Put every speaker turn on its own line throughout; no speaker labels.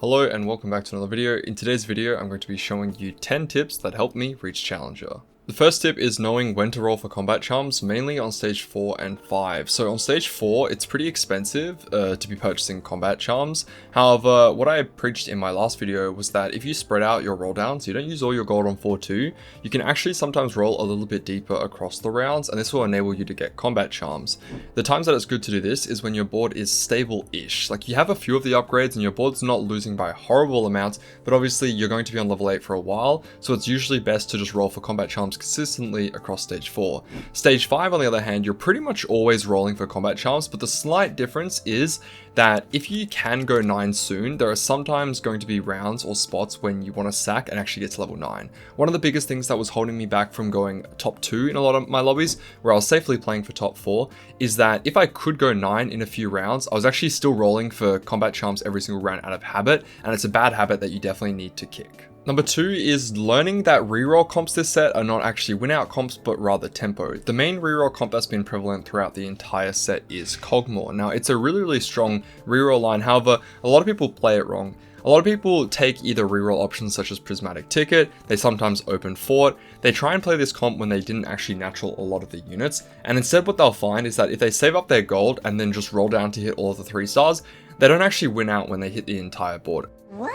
Hello and welcome back to another video. In today's video, I'm going to be showing you 10 tips that helped me reach Challenger. The first tip is knowing when to roll for combat charms, mainly on stage 4 and 5. So on stage 4, it's pretty expensive to be purchasing combat charms. However, what I preached in my last video was that if you spread out your roll down, so you don't use all your gold on 4-2, you can actually sometimes roll a little bit deeper across the rounds, and this will enable you to get combat charms. The times that it's good to do this is when your board is stable-ish. Like you have a few of the upgrades and your board's not losing by horrible amounts, but obviously you're going to be on level 8 for a while, so it's usually best to just roll for combat charms consistently across stage 4. Stage 5 on the other hand, you're pretty much always rolling for combat charms, but the slight difference is that if you can go 9 soon, there are sometimes going to be rounds or spots when you want to sack and actually get to level 9. One of the biggest things that was holding me back from going top 2 in a lot of my lobbies, where I was safely playing for top 4, is that if I could go 9 in a few rounds, I was actually still rolling for combat charms every single round out of habit, and it's a bad habit that you definitely need to kick. Number 2 is learning that reroll comps this set are not actually win out comps, but rather tempo. The main reroll comp that's been prevalent throughout the entire set is Cogmore. Now, it's a really strong reroll line, however, a lot of people play it wrong. A lot of people take either reroll options such as Prismatic Ticket, they sometimes open Fort, they try and play this comp when they didn't actually natural a lot of the units, and instead what they'll find is that if they save up their gold and then just roll down to hit all of the 3 stars, they don't actually win out when they hit the entire board. What?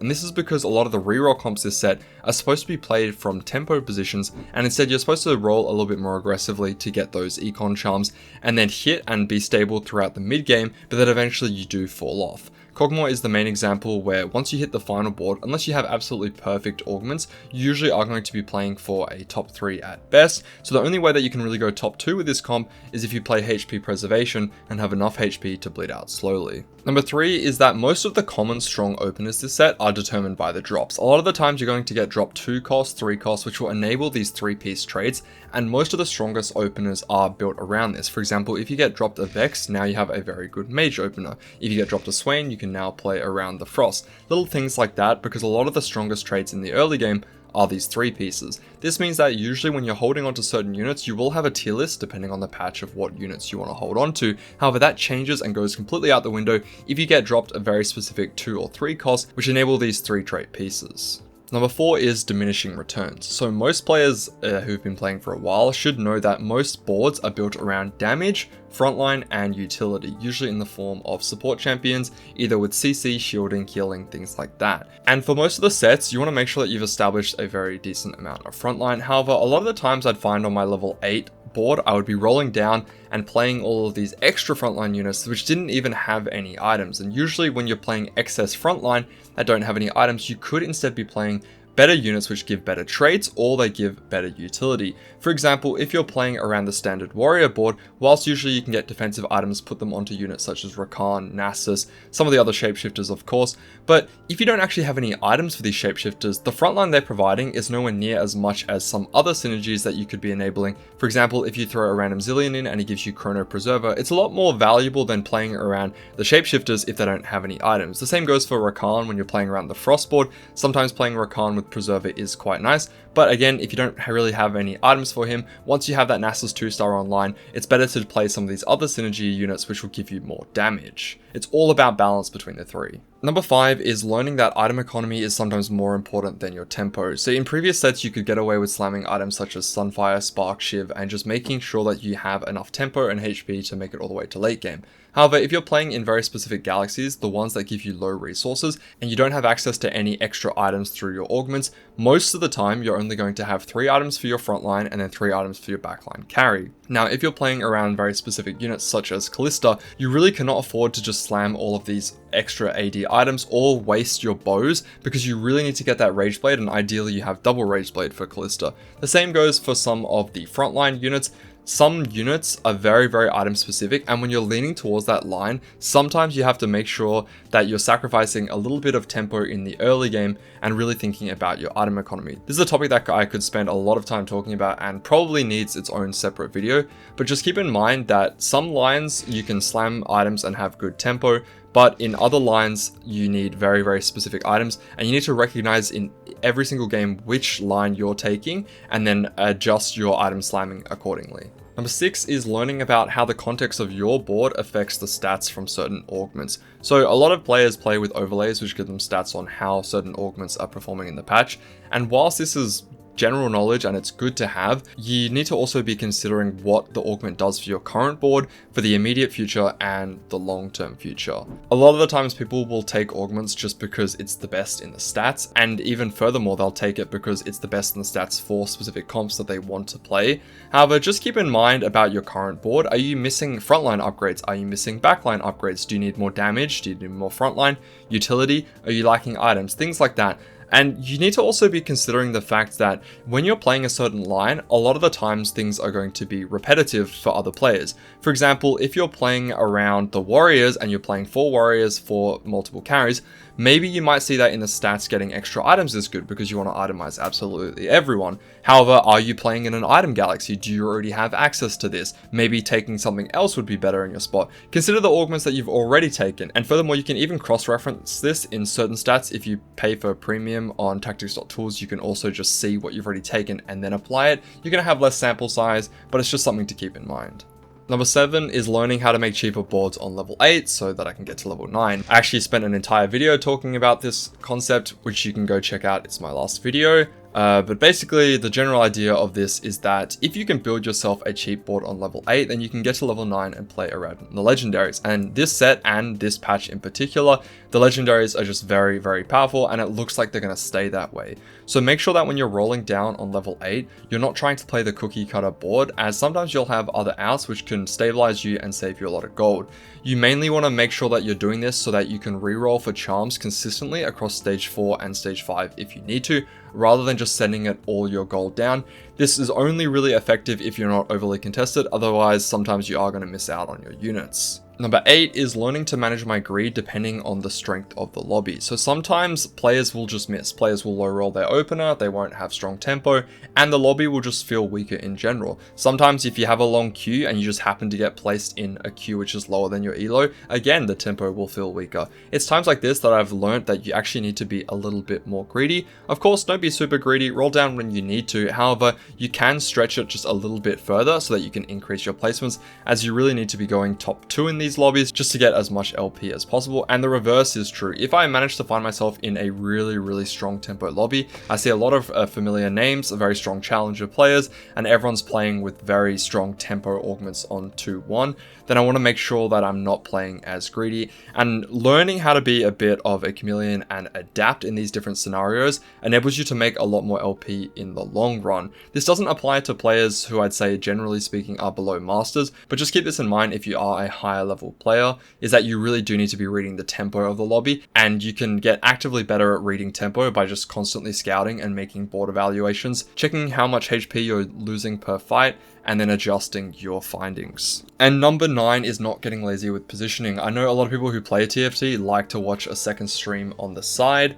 And this is because a lot of the reroll comps this set are supposed to be played from tempo positions, and instead you're supposed to roll a little bit more aggressively to get those econ charms and then hit and be stable throughout the mid game, but then eventually you do fall off. Cogmore is the main example where once you hit the final board, unless you have absolutely perfect augments, you usually are going to be playing for a top 3 at best. So the only way that you can really go top 2 with this comp is if you play HP preservation and have enough HP to bleed out slowly. Number 3 is that most of the common strong openers this set are determined by the drops. A lot of the times you're going to get drop 2 cost, 3 cost, which will enable these 3-piece trades, and most of the strongest openers are built around this. For example, if you get dropped a Vex, now you have a very good mage opener. If you get dropped a Swain, you can now play around the Frost. Little things like that, because a lot of the strongest trades in the early game are these 3 pieces. This means that usually when you're holding onto certain units, you will have a tier list depending on the patch of what units you want to hold on to. However, that changes and goes completely out the window if you get dropped a very specific 2 or 3 cost, which enable these 3 trait pieces. Number 4 is diminishing returns. So most players who've been playing for a while should know that most boards are built around damage, frontline, and utility, usually in the form of support champions, either with CC, shielding, healing, things like that. And for most of the sets, you want to make sure that you've established a very decent amount of frontline. However, a lot of the times I'd find on my level 8 board, I would be rolling down and playing all of these extra frontline units which didn't even have any items. And usually when you're playing excess frontline that don't have any items, you could instead be playing better units which give better traits or they give better utility. For example, if you're playing around the standard warrior board, whilst usually you can get defensive items, put them onto units such as Rakan, Nasus, some of the other shapeshifters of course, but if you don't actually have any items for these shapeshifters, the frontline they're providing is nowhere near as much as some other synergies that you could be enabling. For example, if you throw a random Zillion in and he gives you Chrono Preserver, it's a lot more valuable than playing around the shapeshifters if they don't have any items. The same goes for Rakan when you're playing around the Frost board. Sometimes playing Rakan with Preserver is quite nice, but again, if you don't really have any items for him, once you have that Nasus 2-star online, it's better to play some of these other synergy units which will give you more damage. It's all about balance between the 3. Number 5 is learning that item economy is sometimes more important than your tempo. So in previous sets you could get away with slamming items such as Sunfire, Spark, Shiv, and just making sure that you have enough tempo and HP to make it all the way to late game. However, if you're playing in very specific galaxies, the ones that give you low resources, and you don't have access to any extra items through your augments, most of the time you're only going to have 3 items for your frontline and then 3 items for your backline carry. Now, if you're playing around very specific units such as Callista, you really cannot afford to just slam all of these extra AD items or waste your bows, because you really need to get that Rage Blade, and ideally you have double Rage Blade for Callista. The same goes for some of the frontline units. Some units are very item specific, and when you're leaning towards that line, sometimes you have to make sure that you're sacrificing a little bit of tempo in the early game and really thinking about your item economy. This is a topic that I could spend a lot of time talking about and probably needs its own separate video, but just keep in mind that some lines you can slam items and have good tempo, but in other lines you need very specific items, and you need to recognize in every single game which line you're taking and then adjust your item slamming accordingly. Number 6 is learning about how the context of your board affects the stats from certain augments. So a lot of players play with overlays which give them stats on how certain augments are performing in the patch, and whilst this is general knowledge and it's good to have, you need to also be considering what the augment does for your current board, for the immediate future and the long-term future. A lot of the times people will take augments just because it's the best in the stats, and even furthermore they'll take it because it's the best in the stats for specific comps that they want to play. However, just keep in mind about your current board. Are you missing frontline upgrades? Are you missing backline upgrades? Do you need more damage? Do you need more frontline? Utility? Are you lacking items? Things like that. And you need to also be considering the fact that when you're playing a certain line, a lot of the times things are going to be repetitive for other players. For example, if you're playing around the warriors and you're playing 4 warriors for multiple carries, maybe you might see that in the stats getting extra items is good because you want to itemize absolutely everyone. However, are you playing in an item galaxy? Do you already have access to this? Maybe taking something else would be better in your spot. Consider the augments that you've already taken. And furthermore, you can even cross-reference this in certain stats. If you pay for premium on tactics.tools, you can also just see what you've already taken and then apply it. You're going to have less sample size, but it's just something to keep in mind. Number 7 is learning how to make cheaper boards on level 8 so that I can get to level 9. I actually spent an entire video talking about this concept, which you can go check out. It's my last video. But basically, the general idea of this is that if you can build yourself a cheap board on level 8, then you can get to level 9 and play around the legendaries. And this set and this patch in particular, the legendaries are just very, very powerful, and it looks like they're going to stay that way. So make sure that when you're rolling down on level 8, you're not trying to play the cookie cutter board, as sometimes you'll have other outs which can stabilize you and save you a lot of gold. You mainly want to make sure that you're doing this so that you can reroll for charms consistently across stage 4 and stage 5 if you need to, rather than just sending it all your gold down. This is only really effective if you're not overly contested, otherwise sometimes you are going to miss out on your units. Number 8 is learning to manage my greed depending on the strength of the lobby. So sometimes players will just miss. Players will low roll their opener, they won't have strong tempo, and the lobby will just feel weaker in general. Sometimes if you have a long queue and you just happen to get placed in a queue which is lower than your elo, again the tempo will feel weaker. It's times like this that I've learned that you actually need to be a little bit more greedy. Of course, don't be super greedy, roll down when you need to. However, you can stretch it just a little bit further so that you can increase your placements, as you really need to be going top 2 in these lobbies just to get as much LP as possible. And the reverse is true. If I manage to find myself in a really strong tempo lobby, I see a lot of familiar names, very strong challenger players, and everyone's playing with very strong tempo augments on 2-1, then I want to make sure that I'm not playing as greedy. And learning how to be a bit of a chameleon and adapt in these different scenarios enables you to make a lot more LP in the long run. This doesn't apply to players who I'd say generally speaking are below masters, but just keep this in mind if you are a higher level player, is that you really do need to be reading the tempo of the lobby, and you can get actively better at reading tempo by just constantly scouting and making board evaluations, checking how much HP you're losing per fight, and then adjusting your findings. And number 9 is not getting lazy with positioning. I know a lot of people who play TFT like to watch a second stream on the side.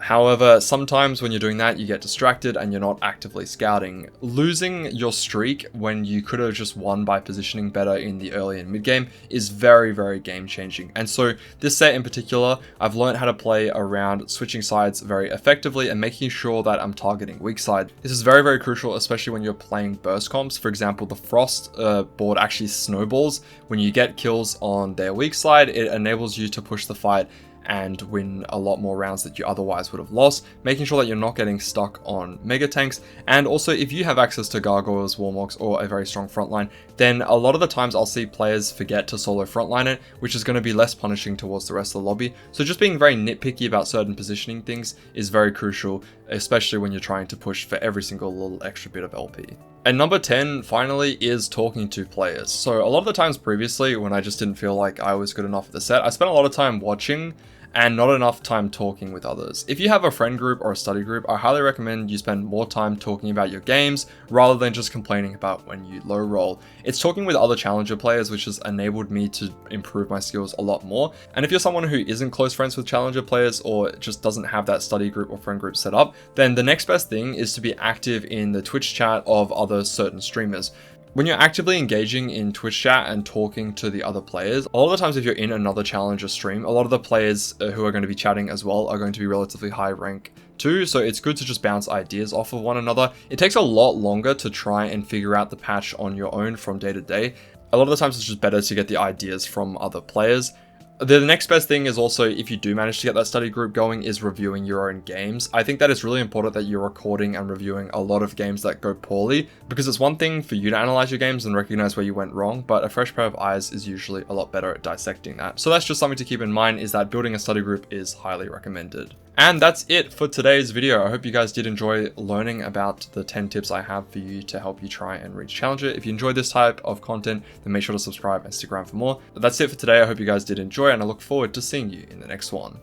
However, sometimes when you're doing that, you get distracted and you're not actively scouting. Losing your streak when you could have just won by positioning better in the early and mid game is very game changing. And so this set in particular, I've learned how to play around switching sides very effectively and making sure that I'm targeting weak side. This is very crucial, especially when you're playing burst comps. For example, the Frost board actually snowballs. When you get kills on their weak side, it enables you to push the fight and win a lot more rounds that you otherwise would have lost, making sure that you're not getting stuck on mega tanks. And also, if you have access to gargoyles, warmorks, or a very strong frontline, then a lot of the times I'll see players forget to solo frontline it, which is going to be less punishing towards the rest of the lobby. So just being very nitpicky about certain positioning things is very crucial, especially when you're trying to push for every single little extra bit of LP. And number 10, finally, is talking to players. So a lot of the times previously, when I just didn't feel like I was good enough at the set, I spent a lot of time watching and not enough time talking with others. If you have a friend group or a study group, I highly recommend you spend more time talking about your games rather than just complaining about when you low roll. It's talking with other challenger players which has enabled me to improve my skills a lot more. And if you're someone who isn't close friends with challenger players or just doesn't have that study group or friend group set up, then the next best thing is to be active in the Twitch chat of other certain streamers. When you're actively engaging in Twitch chat and talking to the other players, a lot of the times if you're in another challenger stream, a lot of the players who are going to be chatting as well are going to be relatively high rank too, so it's good to just bounce ideas off of one another. It takes a lot longer to try and figure out the patch on your own from day to day. A lot of the times it's just better to get the ideas from other players. The next best thing is also, if you do manage to get that study group going, is reviewing your own games. I think that it's really important that you're recording and reviewing a lot of games that go poorly, because it's one thing for you to analyze your games and recognize where you went wrong, but a fresh pair of eyes is usually a lot better at dissecting that. So that's just something to keep in mind, is that building a study group is highly recommended. And that's it for today's video. I hope you guys did enjoy learning about the 10 tips I have for you to help you try and reach Challenger. If you enjoyed this type of content, then make sure to subscribe and stick around for more. But that's it for today. I hope you guys did enjoy, and I look forward to seeing you in the next one.